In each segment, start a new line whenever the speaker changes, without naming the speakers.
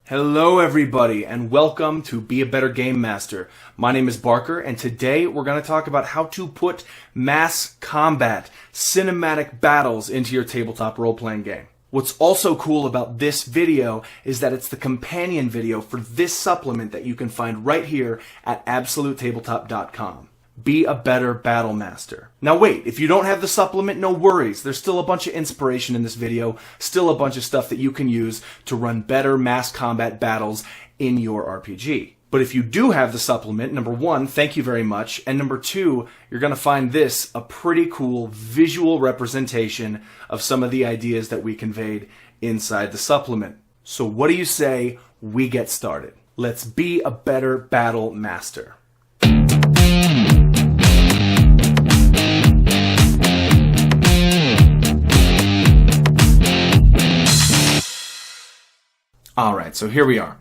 Hello everybody and welcome to Be a Better Game Master. My name is Barker and today we're going to talk about how to put mass combat, cinematic battles into your tabletop role-playing game. What's also cool about this video is that it's the companion video for this supplement that you can find right here at absolutetabletop.com. Be a better battle master. Now wait, if you don't have the supplement, no worries. There's still a bunch of inspiration in this video, still a bunch of stuff that you can use to run better mass combat battles in your RPG. But if you do have the supplement, number one, thank you very much. And number two, you're going to find this a pretty cool visual representation of some of the ideas that we conveyed inside the supplement. So what do you say we get started? Let's be a better battle master. Alright, so here we are.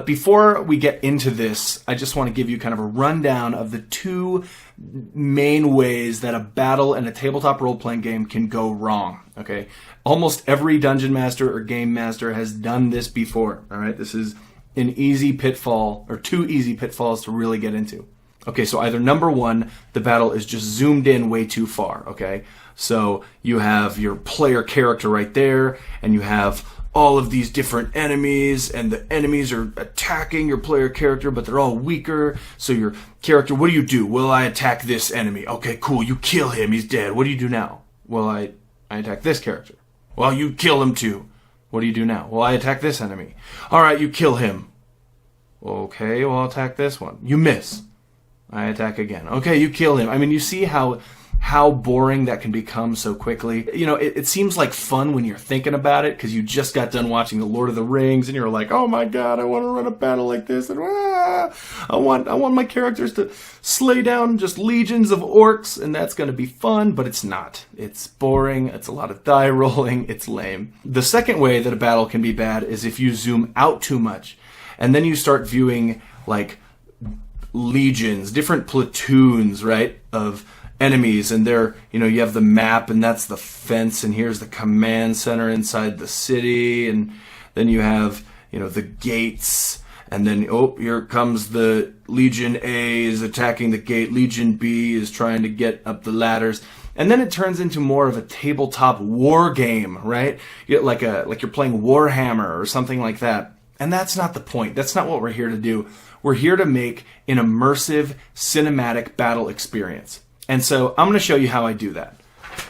Before we get into this, I just want to give you kind of a rundown of the two main ways that a battle in a tabletop role-playing game can go wrong, okay? Almost every dungeon master or game master has done this before, alright? This is an easy pitfall, or two easy pitfalls to really get into. Okay, so either number one, the battle is just zoomed in way too far, okay? So you have your player character right there, and you have all of these different enemies, and the enemies are attacking your player character, but they're all weaker. So your character, what do? Well, I attack this enemy. Okay, cool, you kill him, he's dead. What do you do now? Well, I attack this character. Well, you kill him too. What do you do now? Well, I attack this enemy. Alright, you kill him. Okay, well, I'll attack this one. You miss. I attack again. Okay, you kill him. I mean, you see how boring that can become so quickly. You know, it seems like fun when you're thinking about it because you just got done watching The Lord of the Rings and you're like, oh my god, I want to run a battle like this, and I want my characters to slay down just legions of orcs, and that's going to be fun, but it's not. It's boring, it's a lot of die rolling, it's lame. The second way that a battle can be bad is if you zoom out too much, and then you start viewing like legions, different platoons, right, of enemies, and they're, you know, you have the map, and that's the fence, and here's the command center inside the city, and then you have, you know, the gates, and then, oh, here comes the Legion A is attacking the gate, Legion B is trying to get up the ladders, and then it turns into more of a tabletop war game, right? You get like you're playing Warhammer or something like that, and that's not the point. That's not what we're here to do. We're here to make an immersive cinematic battle experience. And so I'm going to show you how I do that.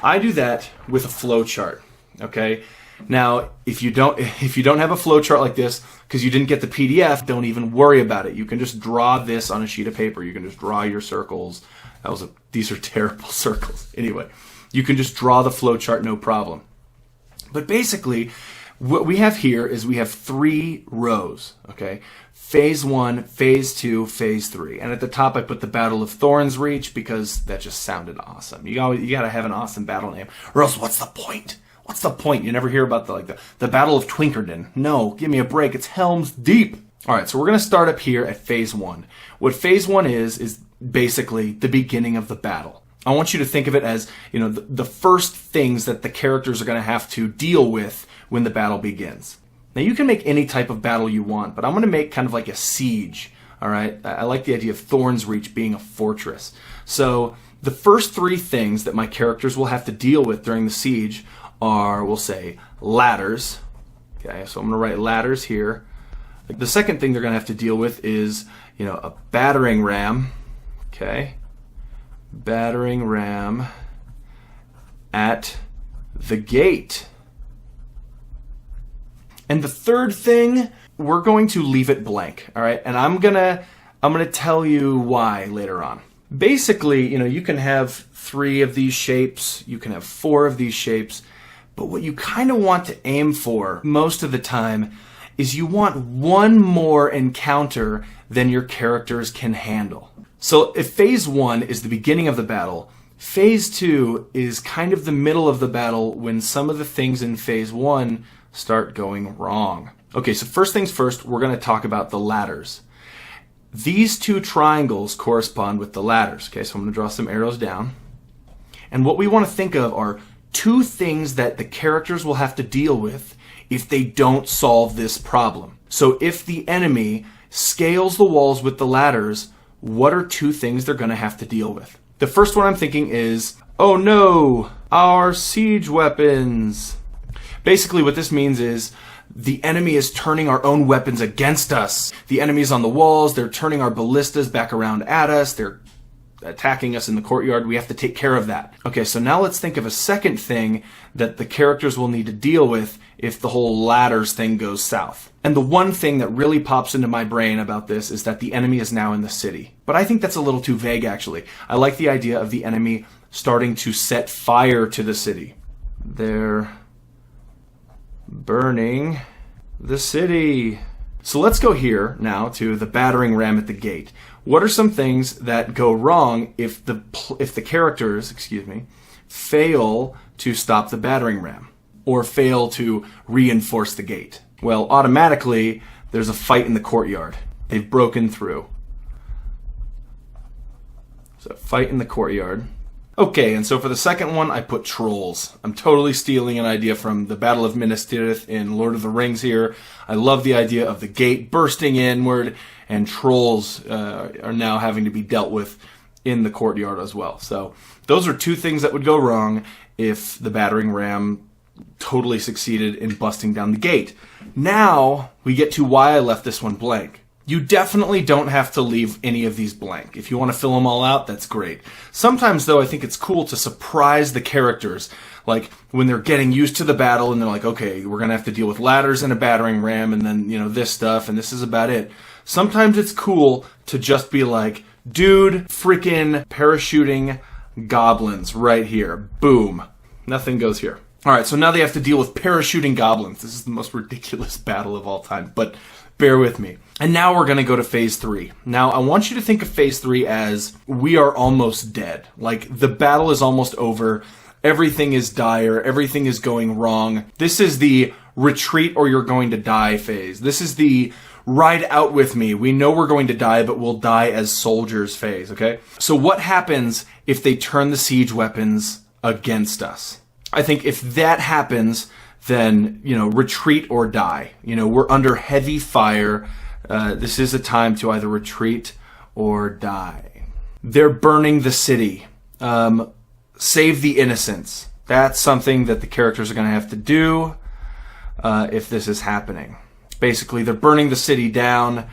I do that with a flow chart, okay? Now, if you don't have a flow chart like this because you didn't get the PDF, don't even worry about it. You can just draw this on a sheet of paper. You can just draw your circles. These are terrible circles. Anyway, you can just draw the flow chart, no problem. But basically, what we have here is we have three rows, okay? Phase 1, Phase 2, Phase 3. And at the top I put the Battle of Thorns Reach because that just sounded awesome. You gotta have an awesome battle name. Or else what's the point? What's the point? You never hear about the Battle of Twinkerton. No, give me a break. It's Helm's Deep. Alright, so we're gonna start up here at Phase 1. What Phase 1 is basically the beginning of the battle. I want you to think of it as, you know, the first things that the characters are gonna have to deal with when the battle begins. Now you can make any type of battle you want, but I'm going to make kind of like a siege, alright? I like the idea of Thorns Reach being a fortress. So the first three things that my characters will have to deal with during the siege are, we'll say, ladders. Okay, so I'm going to write ladders here. The second thing they're going to have to deal with is, you know, a battering ram. Okay, battering ram at the gate. And the third thing, we're going to leave it blank, all right? And I'm gonna tell you why later on. Basically, you know, you can have 3 of these shapes, you can have 4 of these shapes, but what you kind of want to aim for most of the time is you want one more encounter than your characters can handle. So if Phase 1 is the beginning of the battle, Phase 2 is kind of the middle of the battle when some of the things in Phase 1 start going wrong. Okay, so first things first, we're going to talk about the ladders. These two triangles correspond with the ladders. Okay, so I'm going to draw some arrows down. And what we want to think of are 2 things that the characters will have to deal with if they don't solve this problem. So if the enemy scales the walls with the ladders, what are two things they're going to have to deal with? The first one I'm thinking is, oh no, our siege weapons. Basically what this means is the enemy is turning our own weapons against us. The enemy's on the walls, they're turning our ballistas back around at us, they're attacking us in the courtyard. We have to take care of that. Okay, so now let's think of a second thing that the characters will need to deal with if the whole ladders thing goes south. And the one thing that really pops into my brain about this is that the enemy is now in the city. But I think that's a little too vague, actually. I like the idea of the enemy starting to set fire to the city. They're burning the city. So let's go here now to the battering ram at the gate. What are some things that go wrong if the characters, fail to stop the battering ram or fail to reinforce the gate? Well, automatically there's a fight in the courtyard. They've broken through. So fight in the courtyard. Okay, and so for the second one, I put trolls. I'm totally stealing an idea from the Battle of Minas Tirith in Lord of the Rings here. I love the idea of the gate bursting inward, and trolls are now having to be dealt with in the courtyard as well. So those are two things that would go wrong if the battering ram totally succeeded in busting down the gate. Now we get to why I left this one blank. You definitely don't have to leave any of these blank. If you want to fill them all out, that's great. Sometimes, though, I think it's cool to surprise the characters. Like, when they're getting used to the battle and they're like, okay, we're going to have to deal with ladders and a battering ram and then, this stuff, and this is about it. Sometimes it's cool to just be like, dude, freaking parachuting goblins right here. Boom. Nothing goes here. All right, so now they have to deal with parachuting goblins. This is the most ridiculous battle of all time, but bear with me. And now we're going to go to phase 3. Now, I want you to think of phase 3 as we are almost dead. Like, the battle is almost over. Everything is dire. Everything is going wrong. This is the retreat or you're going to die phase. This is the ride out with me. We know we're going to die, but we'll die as soldiers phase, okay? So what happens if they turn the siege weapons against us? I think if that happens, then, retreat or die. We're under heavy fire. This is a time to either retreat or die. They're burning the city. Save the innocents. That's something that the characters are going to have to do if this is happening. Basically, they're burning the city down.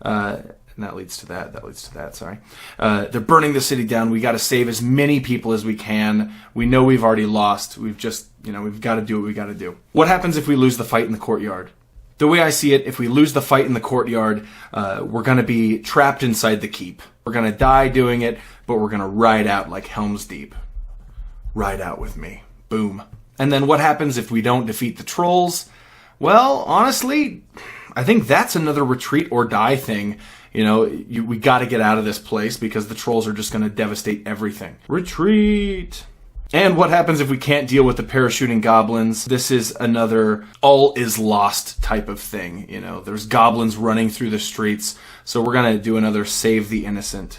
And that leads to that, sorry. They're burning the city down. We got to save as many people as we can. We know we've already lost. We've just, we've got to do what we got to do. What happens if we lose the fight in the courtyard? The way I see it, if we lose the fight in the courtyard, we're going to be trapped inside the keep. We're going to die doing it, but we're going to ride out like Helm's Deep. Ride out with me. Boom. And then what happens if we don't defeat the trolls? Well, honestly, I think that's another retreat or die thing. We got to get out of this place because the trolls are just going to devastate everything. Retreat. And what happens if we can't deal with the parachuting goblins? This is another all is lost type of thing. There's goblins running through the streets. So we're going to do another save the innocent.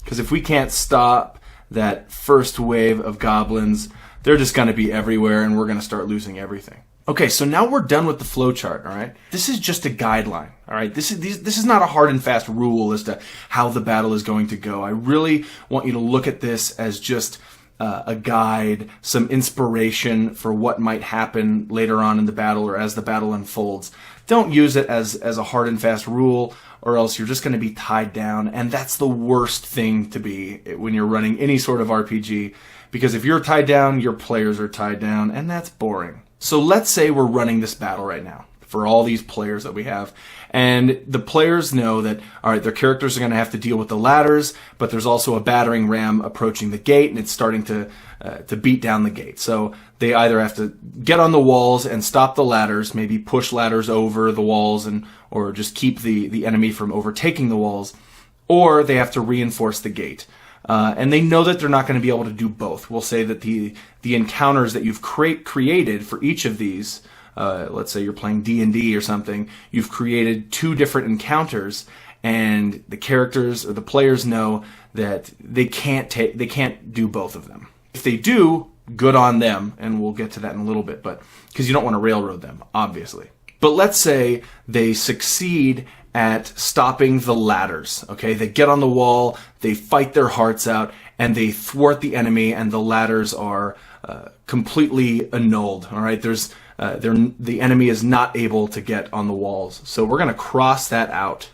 Because if we can't stop that first wave of goblins, they're just going to be everywhere and we're going to start losing everything. Okay, so now we're done with the flowchart, all right? This is just a guideline, all right? This is not a hard and fast rule as to how the battle is going to go. I really want you to look at this as just a guide, some inspiration for what might happen later on in the battle or as the battle unfolds. Don't use it as a hard and fast rule, or else you're just going to be tied down, and that's the worst thing to be when you're running any sort of RPG, because if you're tied down, your players are tied down, and that's boring. So let's say we're running this battle right now for all these players that we have. And the players know that, all right, their characters are going to have to deal with the ladders, but there's also a battering ram approaching the gate, and it's starting to beat down the gate. So they either have to get on the walls and stop the ladders, maybe push ladders over the walls, or just keep the enemy from overtaking the walls, or they have to reinforce the gate. And they know that they're not going to be able to do both. We'll say that the encounters that you've created for each of these, let's say you're playing D&D or something, you've created 2 different encounters, and the characters or the players know that they can't do both of them. If they do, good on them, and we'll get to that in a little bit, but because you don't want to railroad them, obviously. But let's say they succeed at stopping the ladders, okay? They get on the wall, they fight their hearts out, and they thwart the enemy, and the ladders are completely annulled, all right? The enemy is not able to get on the walls. So we're going to cross that out,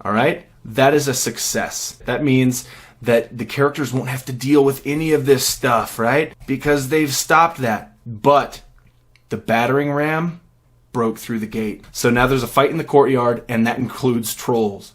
all right? That is a success. That means that the characters won't have to deal with any of this stuff, right? Because they've stopped that. But the battering ram broke through the gate. So now there's a fight in the courtyard, and that includes trolls.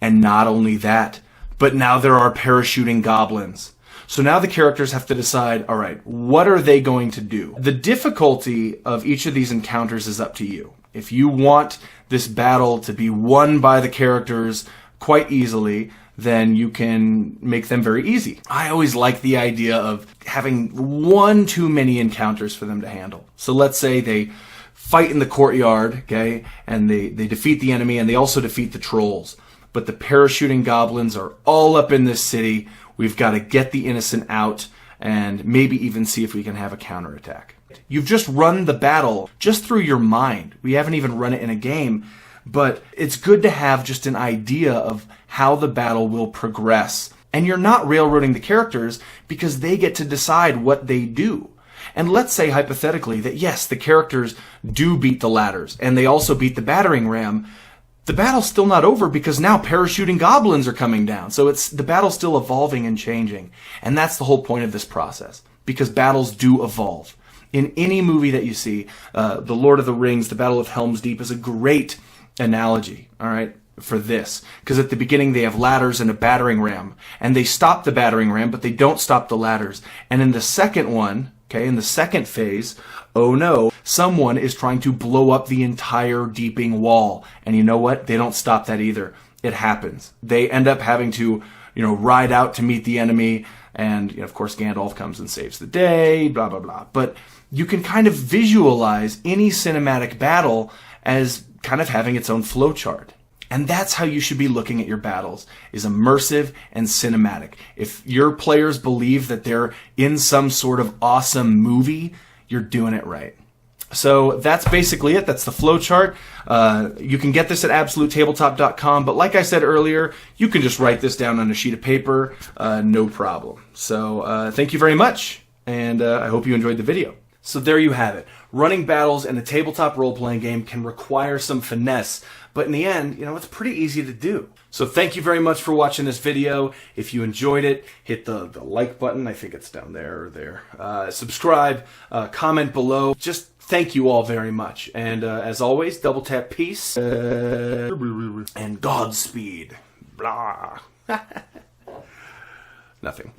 And not only that, but now there are parachuting goblins. So now the characters have to decide, all right, what are they going to do? The difficulty of each of these encounters is up to you. If you want this battle to be won by the characters quite easily, then you can make them very easy. I always like the idea of having one too many encounters for them to handle. So let's say they fight in the courtyard, okay, and they defeat the enemy, and they also defeat the trolls. But the parachuting goblins are all up in this city. We've got to get the innocent out and maybe even see if we can have a counterattack. You've just run the battle just through your mind. We haven't even run it in a game, but it's good to have just an idea of how the battle will progress. And you're not railroading the characters because they get to decide what they do. And let's say hypothetically that yes, the characters do beat the ladders and they also beat the battering ram. The battle's still not over because now parachuting goblins are coming down. So the battle's still evolving and changing. And that's the whole point of this process, because battles do evolve. In any movie that you see, The Lord of the Rings, the Battle of Helm's Deep is a great analogy, all right, for this. Because at the beginning they have ladders and a battering ram, and they stop the battering ram, but they don't stop the ladders. And in the second one, okay, in the second phase, oh no, someone is trying to blow up the entire deeping wall. And you know what? They don't stop that either. It happens. They end up having to, ride out to meet the enemy. And, of course, Gandalf comes and saves the day, blah, blah, blah. But you can kind of visualize any cinematic battle as kind of having its own flowchart. And that's how you should be looking at your battles, is immersive and cinematic. If your players believe that they're in some sort of awesome movie, you're doing it right. So that's basically it. That's the flowchart. You can get this at absolutetabletop.com, but like I said earlier, you can just write this down on a sheet of paper, no problem. So thank you very much, and I hope you enjoyed the video. So there you have it. Running battles in a tabletop role-playing game can require some finesse, but in the end, it's pretty easy to do. So thank you very much for watching this video. If you enjoyed it, hit the like button. I think it's down there or there. Subscribe, comment below. Just thank you all very much. And as always, double tap peace and Godspeed. Blah. Nothing.